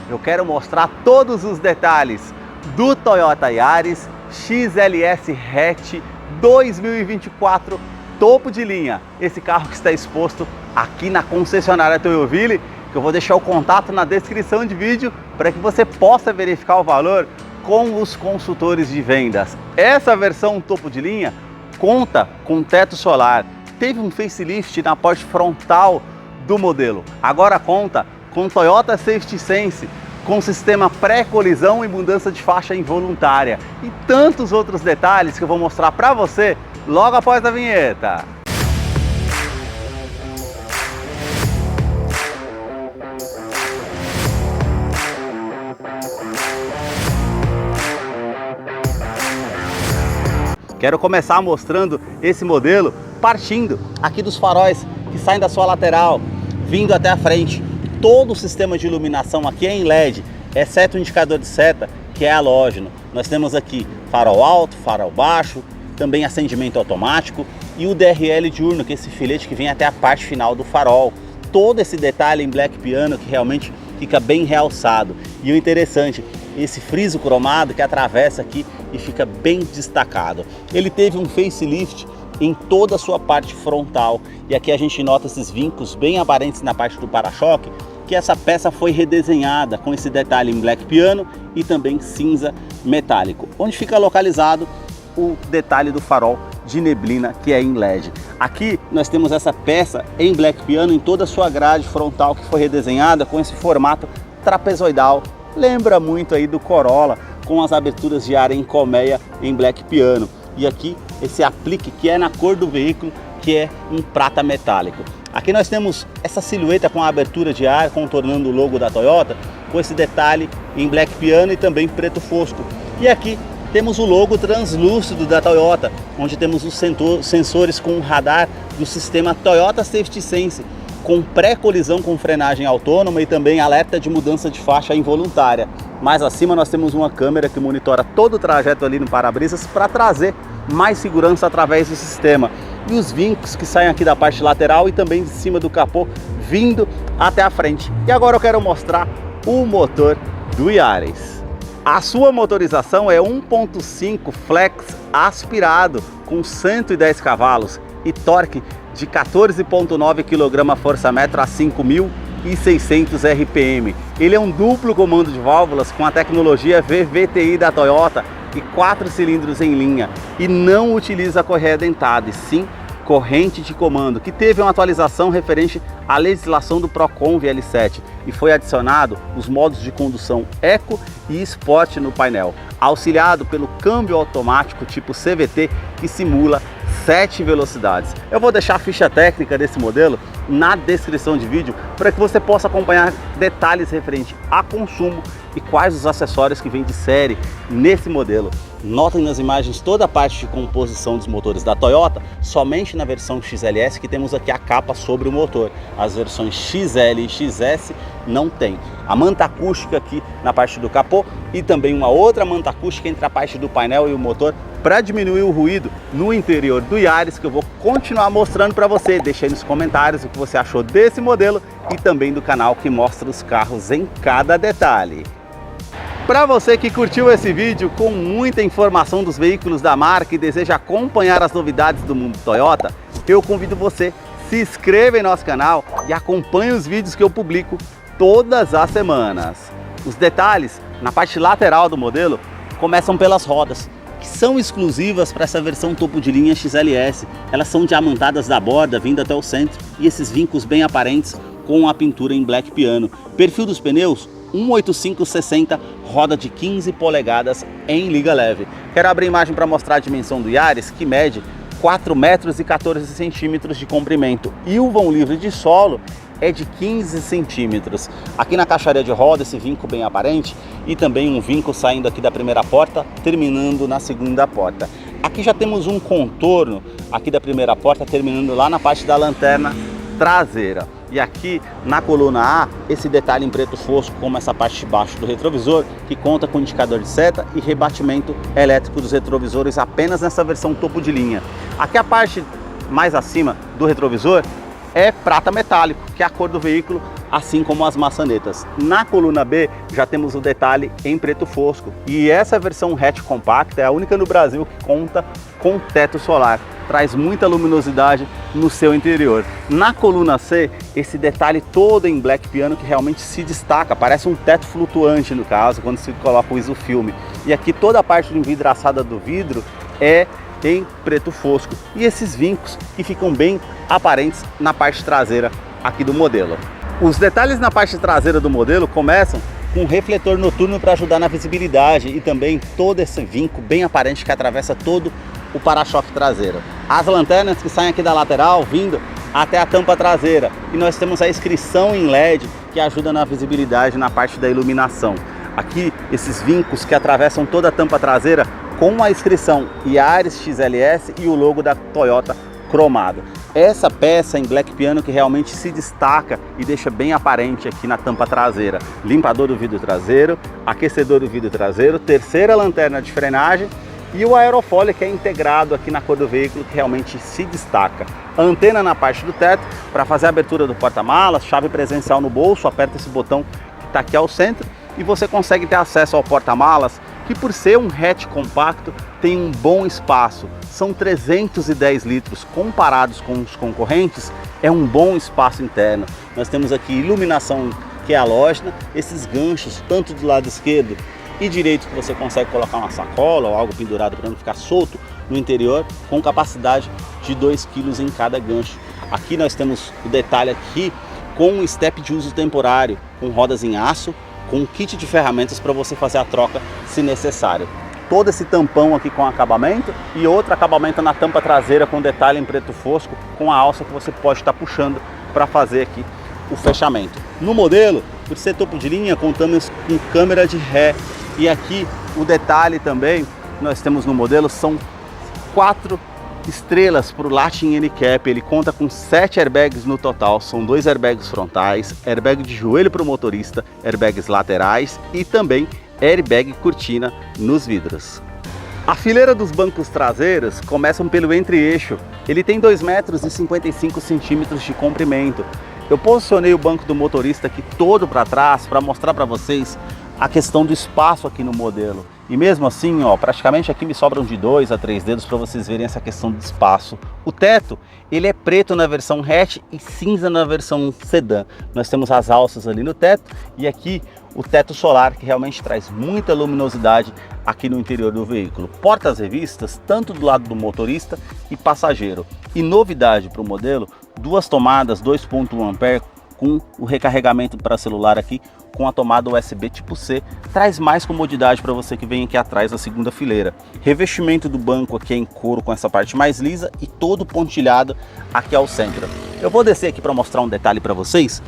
eu quero mostrar todos os detalhes do Toyota Yaris XLS Hatch 2024 topo de linha. Esse carro que está exposto aqui na concessionária Toyoville, que eu vou deixar o contato na descrição de vídeo para que você possa verificar o valor com os consultores de vendas. Essa versão topo de linha conta com teto solar, teve um facelift na parte frontal do modelo, agora conta com Toyota Safety Sense, com sistema pré-colisão e mudança de faixa involuntária e tantos outros detalhes que eu vou mostrar para você logo após a vinheta. Quero começar mostrando esse modelo partindo aqui dos faróis que saem da sua lateral, vindo até a frente. Todo o sistema de iluminação aqui é em LED, exceto o indicador de seta, que é halógeno. Nós temos aqui farol alto, farol baixo, também acendimento automático e o DRL diurno, que é esse filete que vem até a parte final do farol. Todo esse detalhe em black piano que realmente fica bem realçado. E o interessante, esse friso cromado que atravessa aqui e fica bem destacado. Ele teve um facelift em toda a sua parte frontal e aqui a gente nota esses vincos bem aparentes na parte do para-choque, que essa peça foi redesenhada com esse detalhe em black piano e também cinza metálico, onde fica localizado o detalhe do farol de neblina, que é em LED. Aqui nós temos essa peça em black piano em toda a sua grade frontal, que foi redesenhada com esse formato trapezoidal, lembra muito aí do Corolla, com as aberturas de ar em colmeia em black piano. E aqui esse aplique que é na cor do veículo, que é um prata metálico. Aqui nós temos essa silhueta com a abertura de ar, contornando o logo da Toyota, com esse detalhe em black piano e também preto fosco. E aqui temos o logo translúcido da Toyota, onde temos os sensores com radar do sistema Toyota Safety Sense, com pré-colisão com frenagem autônoma e também alerta de mudança de faixa involuntária. Mais acima nós temos uma câmera que monitora todo o trajeto ali no para-brisas para trazer mais segurança através do sistema. E os vincos que saem aqui da parte lateral e também de cima do capô, vindo até a frente. E agora eu quero mostrar o motor do Yaris. A sua motorização é 1.5 flex aspirado com 110 cavalos e torque de 14,9 kgfm a 5.600 RPM. Ele é um duplo comando de válvulas com a tecnologia VVTi da Toyota e 4 cilindros em linha e não utiliza correia dentada, e sim corrente de comando, que teve uma atualização referente à legislação do Procon VL7 e foi adicionado os modos de condução Eco e Sport no painel, auxiliado pelo câmbio automático tipo CVT que simula 7 velocidades. Eu vou deixar a ficha técnica desse modelo na descrição de vídeo para que você possa acompanhar detalhes referentes a consumo e quais os acessórios que vêm de série nesse modelo. Notem nas imagens toda a parte de composição dos motores da Toyota, somente na versão XLS que temos aqui a capa sobre o motor. As versões XL e XS não tem. A manta acústica aqui na parte do capô e também uma outra manta acústica entre a parte do painel e o motor para diminuir o ruído no interior do Yaris, que eu vou continuar mostrando para você. Deixe aí nos comentários o que você achou desse modelo e também do canal que mostra os carros em cada detalhe. Para você que curtiu esse vídeo com muita informação dos veículos da marca e deseja acompanhar as novidades do mundo Toyota, eu convido você, se inscreva em nosso canal e acompanhe os vídeos que eu publico todas as semanas. Os detalhes na parte lateral do modelo começam pelas rodas, que são exclusivas para essa versão topo de linha XLS. Elas são diamantadas da borda vindo até o centro e esses vincos bem aparentes com a pintura em black piano. Perfil dos pneus 185/60, roda de 15 polegadas em liga leve. Quero abrir a imagem para mostrar a dimensão do Yaris, que mede 4 metros e 14 centímetros de comprimento e o vão livre de solo é de 15 centímetros. Aqui na caixaria de roda esse vinco bem aparente e também um vinco saindo aqui da primeira porta, terminando na segunda porta. Aqui já temos um contorno aqui da primeira porta, terminando lá na parte da lanterna traseira. E aqui na coluna A, esse detalhe em preto fosco, como essa parte de baixo do retrovisor, que conta com indicador de seta e rebatimento elétrico dos retrovisores apenas nessa versão topo de linha. Aqui a parte mais acima do retrovisor é prata metálico, que é a cor do veículo, assim como as maçanetas. Na coluna B já temos o detalhe em preto fosco, e essa versão hatch compacta é a única no Brasil que conta com teto solar. Traz muita luminosidade no seu interior. Na coluna C, esse detalhe todo em black piano que realmente se destaca, parece um teto flutuante no caso, quando se coloca o isofilme. E aqui toda a parte de envidraçada do vidro é em preto fosco. E esses vincos que ficam bem aparentes na parte traseira aqui do modelo. Os detalhes na parte traseira do modelo começam com um refletor noturno para ajudar na visibilidade e também todo esse vinco bem aparente que atravessa todo o para-choque traseiro. As lanternas que saem aqui da lateral vindo até a tampa traseira, e nós temos a inscrição em LED que ajuda na visibilidade na parte da iluminação. Aqui esses vincos que atravessam toda a tampa traseira com a inscrição Yaris XLS e o logo da Toyota cromado. Essa peça em black piano que realmente se destaca e deixa bem aparente aqui na tampa traseira. Limpador do vidro traseiro, aquecedor do vidro traseiro, terceira lanterna de frenagem e o aerofólio que é integrado aqui na cor do veículo, que realmente se destaca. A antena na parte do teto para fazer a abertura do porta-malas, chave presencial no bolso, aperta esse botão que está aqui ao centro e você consegue ter acesso ao porta-malas, que por ser um hatch compacto tem um bom espaço. São 310 litros, comparados com os concorrentes, é um bom espaço interno. Nós temos aqui iluminação que é halógena, esses ganchos tanto do lado esquerdo e direito que você consegue colocar uma sacola ou algo pendurado para não ficar solto no interior, com capacidade de 2 kg em cada gancho. Aqui nós temos o detalhe aqui com um step de uso temporário, com rodas em aço, com um kit de ferramentas para você fazer a troca se necessário. Todo esse tampão aqui com acabamento e outro acabamento na tampa traseira com detalhe em preto fosco, com a alça que você pode estar puxando para fazer aqui o fechamento. No modelo, por ser topo de linha, contamos com câmera de ré. E aqui o detalhe também, nós temos no modelo, são 4 estrelas para o Latin N-Cap. Ele conta com 7 airbags no total, são 2 airbags frontais, airbag de joelho para o motorista, airbags laterais e também airbag cortina nos vidros. A fileira dos bancos traseiros começam pelo entre-eixo. Ele tem 2,55 m de comprimento. Eu posicionei o banco do motorista aqui todo para trás para mostrar para vocês a questão do espaço aqui no modelo. E mesmo assim, ó, praticamente aqui me sobram de 2 a 3 dedos para vocês verem essa questão de espaço. O teto, ele é preto na versão hatch e cinza na versão sedã. Nós temos as alças ali no teto e aqui o teto solar, que realmente traz muita luminosidade aqui no interior do veículo. Portas revistas, tanto do lado do motorista e passageiro. E novidade para o modelo, 2 tomadas 2.1 ampere com o recarregamento para celular aqui, com a tomada USB tipo C, traz mais comodidade para você que vem aqui atrás da segunda fileira. Revestimento do banco aqui é em couro com essa parte mais lisa e todo pontilhado aqui ao centro. Eu vou descer aqui para mostrar um detalhe para vocês,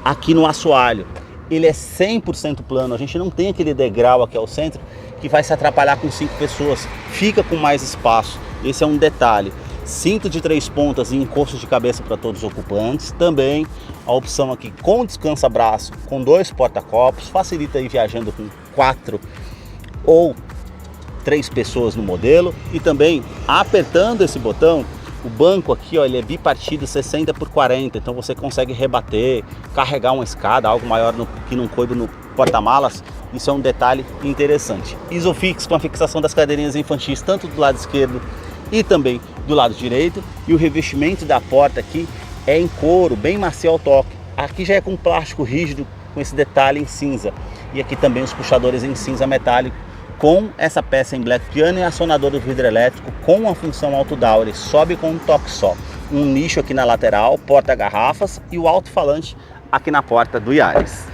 aqui no assoalho. Ele é 100% plano, a gente não tem aquele degrau aqui ao centro que vai se atrapalhar com 5 pessoas, fica com mais espaço, esse é um detalhe. Cinto de 3 pontas e encosto de cabeça para todos os ocupantes. Também a opção aqui com descansa-braço, com 2 porta-copos, facilita aí viajando com 4 ou 3 pessoas no modelo. E também apertando esse botão, o banco aqui, ó, ele é bipartido 60 por 40, então você consegue rebater, carregar uma escada, algo maior que não coube no porta-malas. Isso é um detalhe interessante. Isofix com a fixação das cadeirinhas infantis, tanto do lado esquerdo e também do lado direito, e o revestimento da porta aqui é em couro, bem macio ao toque. Aqui já é com plástico rígido, com esse detalhe em cinza, e aqui também os puxadores em cinza metálico, com essa peça em black piano e acionador do vidro elétrico com a função auto-down. Ele sobe com um toque só. Um nicho aqui na lateral, porta-garrafas e o alto-falante aqui na porta do Yaris.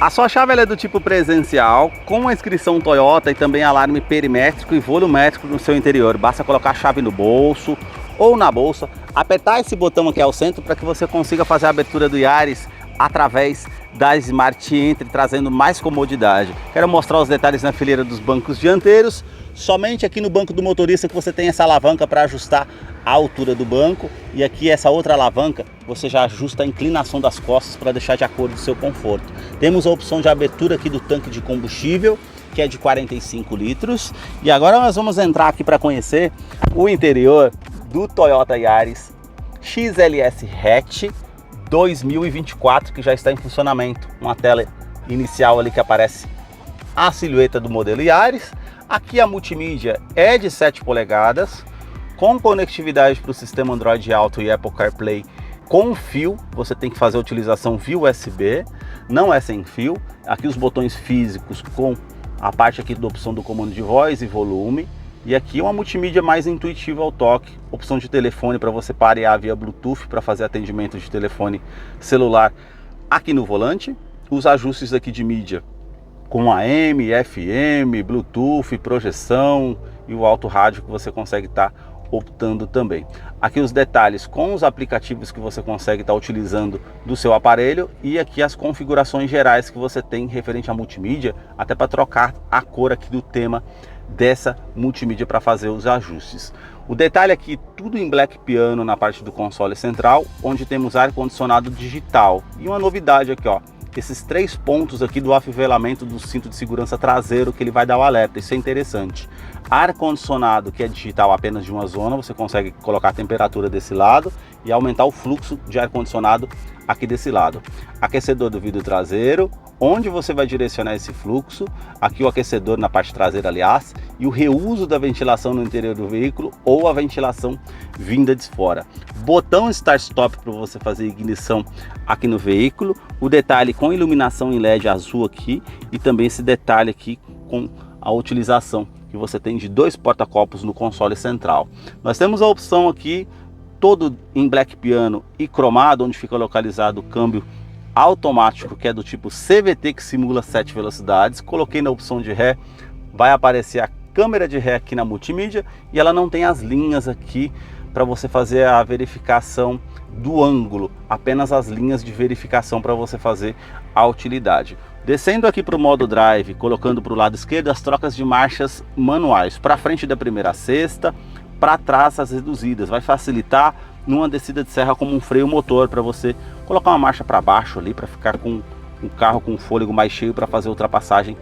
A sua chave ela é do tipo presencial, com a inscrição Toyota e também alarme perimétrico e volumétrico no seu interior. Basta colocar a chave no bolso ou na bolsa, apertar esse botão aqui ao centro para que você consiga fazer a abertura do Yaris através da Smart Entry, trazendo mais comodidade. Quero mostrar os detalhes na fileira dos bancos dianteiros. Somente aqui no banco do motorista que você tem essa alavanca para ajustar a altura do banco, e aqui essa outra alavanca você já ajusta a inclinação das costas para deixar de acordo com o seu conforto. Temos a opção de abertura aqui do tanque de combustível, que é de 45 litros. E agora nós vamos entrar aqui para conhecer o interior do Toyota Yaris XLS Hatch 2024, que já está em funcionamento. Uma tela inicial ali que aparece a silhueta do modelo Yaris. Aqui a multimídia é de 7 polegadas, com conectividade para o sistema Android Auto e Apple CarPlay com fio. Você tem que fazer a utilização via USB, não é sem fio. Aqui os botões físicos com a parte aqui da opção do comando de voz e volume. E aqui uma multimídia mais intuitiva ao toque, opção de telefone para você parear via Bluetooth para fazer atendimento de telefone celular aqui no volante. Os ajustes aqui de mídia com AM, FM, Bluetooth, projeção e o alto rádio que você consegue estar optando também. Aqui os detalhes com os aplicativos que você consegue estar utilizando do seu aparelho, e aqui as configurações gerais que você tem referente à multimídia, até para trocar a cor aqui do tema dessa multimídia para fazer os ajustes. O detalhe aqui, tudo em Black Piano na parte do console central, onde temos ar-condicionado digital. E uma novidade aqui, ó, esses 3 pontos aqui do afivelamento do cinto de segurança traseiro, que ele vai dar o alerta. Isso é interessante. Ar-condicionado, que é digital apenas de uma zona, você consegue colocar a temperatura desse lado e aumentar o fluxo de ar-condicionado aqui desse lado. Aquecedor do vidro traseiro, onde você vai direcionar esse fluxo. Aqui o aquecedor na parte traseira, aliás, e o reuso da ventilação no interior do veículo ou a ventilação vinda de fora. Botão Start-Stop para você fazer ignição aqui no veículo. O detalhe com iluminação em LED azul aqui, e também esse detalhe aqui com a utilização que você tem de 2 porta-copos no console central. Nós temos a opção aqui todo em Black Piano e cromado, onde fica localizado o câmbio automático, que é do tipo CVT, que simula 7 velocidades. Coloquei na opção de ré, vai aparecer a câmera de ré aqui na multimídia, e ela não tem as linhas aqui para você fazer a verificação do ângulo, apenas as linhas de verificação para você fazer a utilidade. Descendo aqui para o modo drive, colocando para o lado esquerdo as trocas de marchas manuais, para frente da primeira a sexta, para trás as reduzidas, vai facilitar numa descida de serra como um freio motor, para você colocar uma marcha para baixo ali, para ficar com o carro com o fôlego mais cheio para fazer ultrapassagem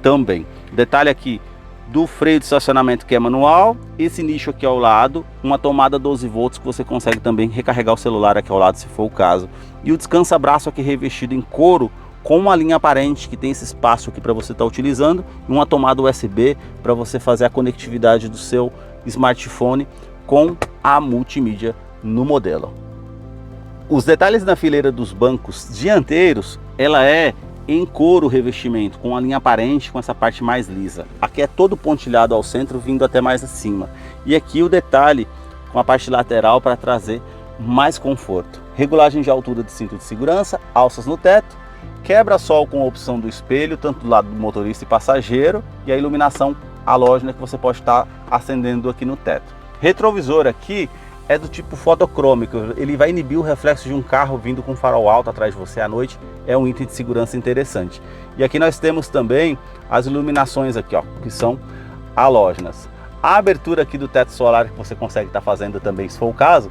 também. Detalhe aqui do freio de estacionamento, que é manual, esse nicho aqui ao lado, uma tomada 12 volts que você consegue também recarregar o celular aqui ao lado se for o caso, e o descansa-braço aqui revestido em couro com uma linha aparente que tem esse espaço aqui para você estar utilizando, e uma tomada USB para você fazer a conectividade do seu smartphone com a multimídia no modelo. Os detalhes na fileira dos bancos dianteiros, ela é em couro revestimento, com a linha aparente, com essa parte mais lisa. Aqui é todo pontilhado ao centro, vindo até mais acima. E aqui o detalhe com a parte lateral para trazer mais conforto. Regulagem de altura de cinto de segurança, alças no teto, quebra-sol com a opção do espelho, tanto do lado do motorista e passageiro, e a iluminação halógena que você pode estar acendendo aqui no teto. Retrovisor aqui é do tipo fotocrômico, ele vai inibir o reflexo de um carro vindo com farol alto atrás de você à noite, é um item de segurança interessante. E aqui nós temos também as iluminações aqui, ó, que são halógenas. A abertura aqui do teto solar que você consegue estar fazendo também, se for o caso,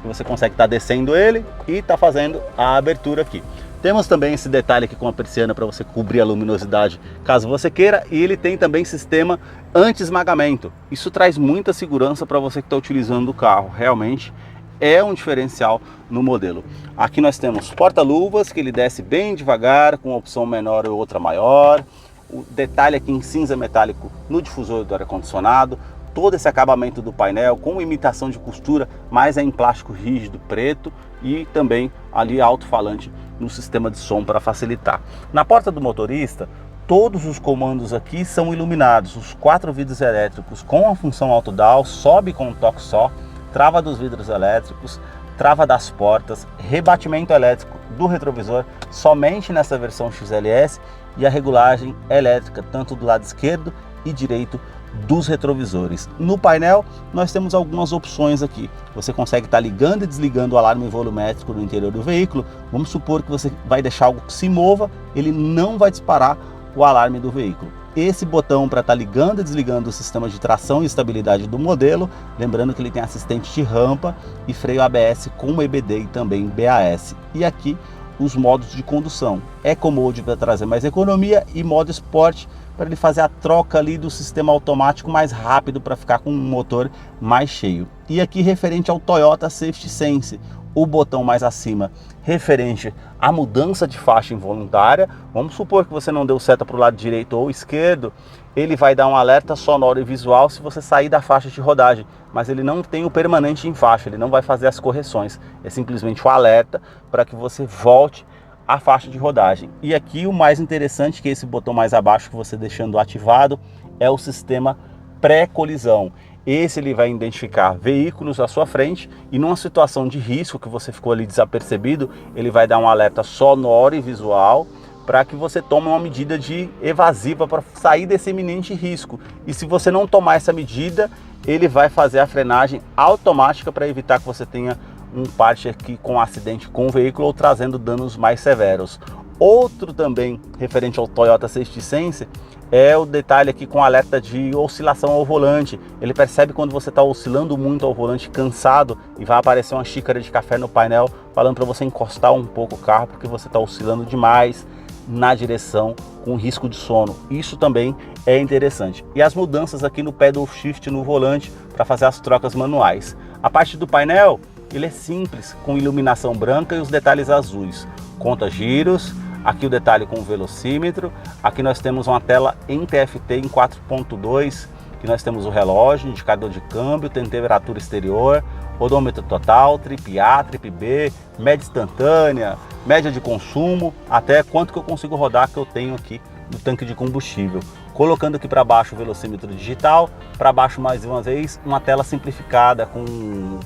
você consegue estar descendo ele e estar fazendo a abertura aqui. Temos também esse detalhe aqui com a persiana para você cobrir a luminosidade caso você queira, e ele tem também sistema anti-esmagamento. Isso traz muita segurança para você que está utilizando o carro, realmente é um diferencial no modelo. Aqui nós temos porta-luvas, que ele desce bem devagar, com opção menor ou outra maior. O detalhe aqui em cinza metálico no difusor do ar-condicionado, todo esse acabamento do painel com imitação de costura, mas é em plástico rígido preto, e também ali alto-falante no sistema de som para facilitar. Na porta do motorista, todos os comandos aqui são iluminados, os 4 vidros elétricos com a função auto-down, sobe com um toque só, trava dos vidros elétricos, trava das portas, rebatimento elétrico do retrovisor somente nessa versão XLS, e a regulagem elétrica tanto do lado esquerdo e direito dos retrovisores. No painel nós temos algumas opções aqui. Você consegue estar ligando e desligando o alarme volumétrico no interior do veículo. Vamos supor que você vai deixar algo que se mova, ele não vai disparar o alarme do veículo. Esse botão para estar ligando e desligando o sistema de tração e estabilidade do modelo, lembrando que ele tem assistente de rampa e freio ABS com EBD e também BAS. E aqui os modos de condução, Eco Mode para trazer mais economia e modo Sport para ele fazer a troca ali do sistema automático mais rápido, para ficar com um motor mais cheio. E aqui referente ao Toyota Safety Sense, o botão mais acima referente à mudança de faixa involuntária. Vamos supor que você não deu seta para o lado direito ou esquerdo, ele vai dar um alerta sonoro e visual se você sair da faixa de rodagem, mas ele não tem o permanente em faixa, ele não vai fazer as correções, é simplesmente o alerta para que você volte à faixa de rodagem. E aqui o mais interessante, que esse botão mais abaixo que você deixando ativado, é o sistema pré-colisão. Esse ele vai identificar veículos à sua frente e numa situação de risco que você ficou ali desapercebido, ele vai dar um alerta sonoro e visual para que você tome uma medida de evasiva para sair desse iminente risco. E se você não tomar essa medida, ele vai fazer a frenagem automática para evitar que você tenha um parte aqui com acidente com o veículo ou trazendo danos mais severos. Outro também referente ao Toyota Safety Sense é o detalhe aqui com alerta de oscilação ao volante. Ele percebe quando você está oscilando muito ao volante, cansado, e vai aparecer uma xícara de café no painel falando para você encostar um pouco o carro porque você está oscilando demais na direção com risco de sono. Isso também é interessante. E as mudanças aqui no pedal shift no volante para fazer as trocas manuais. A parte do painel, ele é simples, com iluminação branca e os detalhes azuis. Conta giros, aqui o detalhe com o velocímetro, aqui nós temos uma tela em TFT em 4.2, que nós temos o relógio, indicador de câmbio, tem temperatura exterior, odômetro total, trip A, trip B, média instantânea, média de consumo, até quanto que eu consigo rodar que eu tenho aqui no tanque de combustível. Colocando aqui para baixo o velocímetro digital, para baixo mais uma vez uma tela simplificada com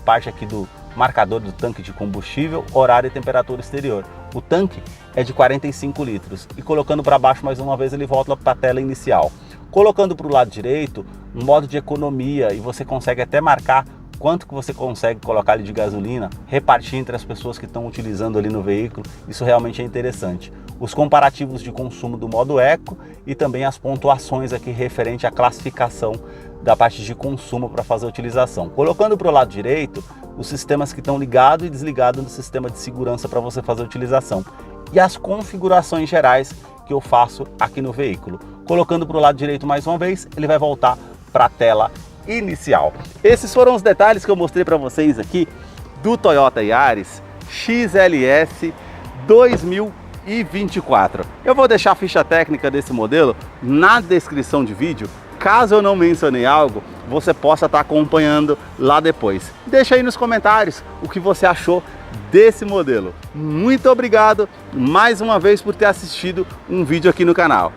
parte aqui do marcador do tanque de combustível, horário e temperatura exterior. O tanque é de 45 litros e colocando para baixo mais uma vez ele volta para a tela inicial. Colocando para o lado direito, um modo de economia, e você consegue até marcar quanto que você consegue colocar ali de gasolina, repartir entre as pessoas que estão utilizando ali no veículo. Isso realmente é interessante. Os comparativos de consumo do modo Eco e também as pontuações aqui referente à classificação da parte de consumo para fazer a utilização. Colocando para o lado direito, os sistemas que estão ligados e desligados no sistema de segurança para você fazer a utilização. E as configurações gerais que eu faço aqui no veículo. Colocando para o lado direito mais uma vez, ele vai voltar para a tela inicial. Esses foram os detalhes que eu mostrei para vocês aqui do Toyota Yaris XLS 2024. Eu vou deixar a ficha técnica desse modelo na descrição de vídeo. Caso eu não mencionei algo, você possa estar acompanhando lá depois. Deixa aí nos comentários o que você achou desse modelo. Muito obrigado mais uma vez por ter assistido um vídeo aqui no canal.